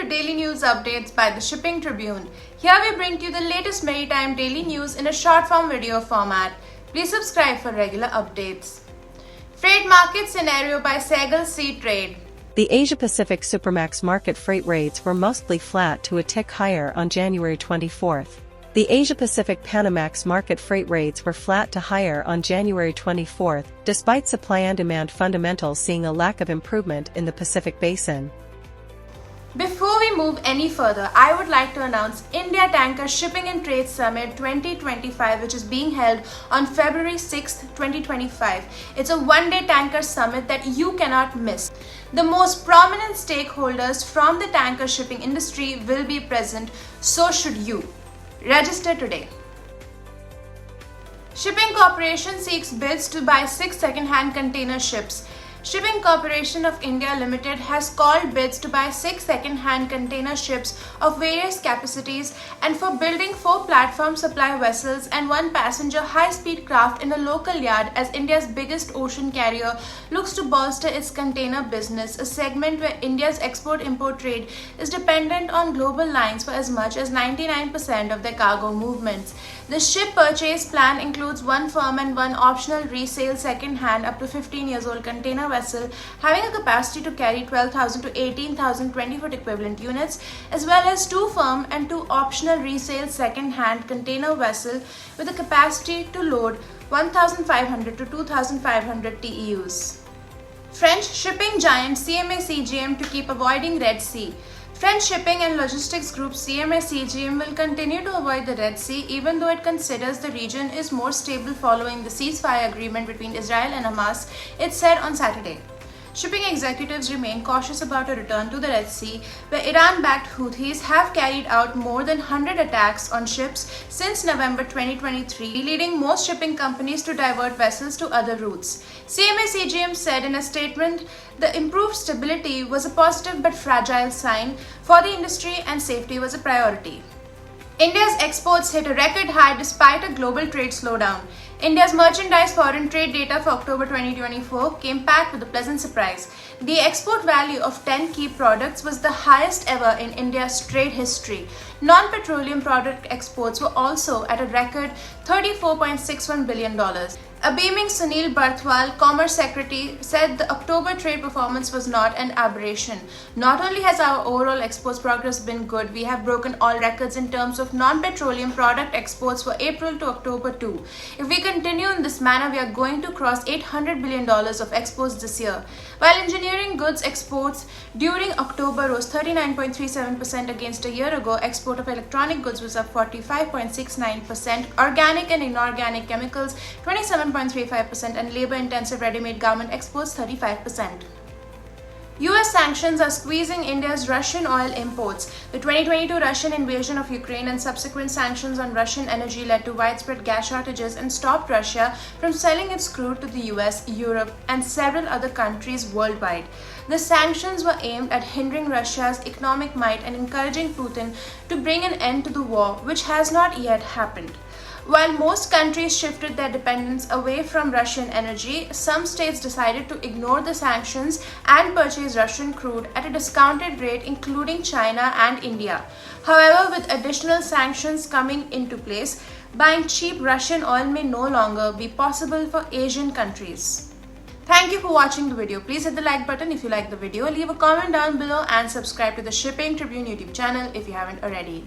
to Daily News Updates by the Shipping Tribune. Here we bring to you the latest maritime daily news in a short form video format. Please subscribe for regular updates. Freight market scenario by Saigal Seatrade. The Asia-Pacific Supramax market freight rates were mostly flat to a tick higher on January 24th. The Asia-Pacific Panamax market freight rates were flat to higher on January 24th, despite supply and demand fundamentals seeing a lack of improvement in the Pacific Basin. Before we move any further, I would like to announce India Tanker Shipping and Trade Summit 2025, which is being held on February 6th, 2025. It's a one-day tanker summit that you cannot miss. The most prominent stakeholders from the tanker shipping industry will be present, so should you. Register today. Shipping Corporation seeks bids to buy 6 second-hand container ships. Shipping Corporation of India Limited has called bids to buy 6 second-hand container ships of various capacities and for building 4 platform supply vessels and 1 passenger high-speed craft in a local yard as India's biggest ocean carrier looks to bolster its container business, a segment where India's export-import trade is dependent on global lines for as much as 99% of their cargo movements. The ship purchase plan includes 1 firm and 1 optional resale second-hand up to 15 years old container vessel having a capacity to carry 12,000 to 18,000 20-foot equivalent units, as well as 2 firm and 2 optional resale second-hand container vessel with a capacity to load 1,500 to 2,500 TEUs. French shipping giant CMA CGM to keep avoiding Red Sea. French shipping and logistics group CMA CGM will continue to avoid the Red Sea even though it considers the region is more stable following the ceasefire agreement between Israel and Hamas, it said on Saturday. Shipping executives remain cautious about a return to the Red Sea, where Iran-backed Houthis have carried out more than 100 attacks on ships since November 2023, leading most shipping companies to divert vessels to other routes. CMA CGM said in a statement, the improved stability was a positive but fragile sign for the industry and safety was a priority. India's exports hit a record high despite a global trade slowdown. India's merchandise foreign trade data for October 2024 came packed with a pleasant surprise. The export value of 10 key products was the highest ever in India's trade history. Non-petroleum product exports were also at a record $34.61 billion. A beaming Sunil Barthwal, Commerce Secretary, said the October trade performance was not an aberration. Not only has our overall exports progress been good, we have broken all records in terms of non-petroleum product exports for April to October too. If we continue in this manner, we are going to cross $800 billion of exports this year. While engineering goods exports during October rose 39.37% against a year ago, export of electronic goods was up 45.69%, organic and inorganic chemicals 27.35%, and labor-intensive ready-made garment exports 35%. US sanctions are squeezing India's Russian oil imports. The 2022 Russian invasion of Ukraine and subsequent sanctions on Russian energy led to widespread gas shortages and stopped Russia from selling its crude to the US, Europe, and several other countries worldwide. The sanctions were aimed at hindering Russia's economic might and encouraging Putin to bring an end to the war, which has not yet happened. While most countries shifted their dependence away from Russian energy, some states decided to ignore the sanctions and purchase Russian crude at a discounted rate, including China and India. However, with additional sanctions coming into place, buying cheap Russian oil may no longer be possible for Asian countries. Thank you for watching the video. Please hit the like button if you like the video, leave a comment down below and subscribe to the Shipping Tribune YouTube channel if you haven't already.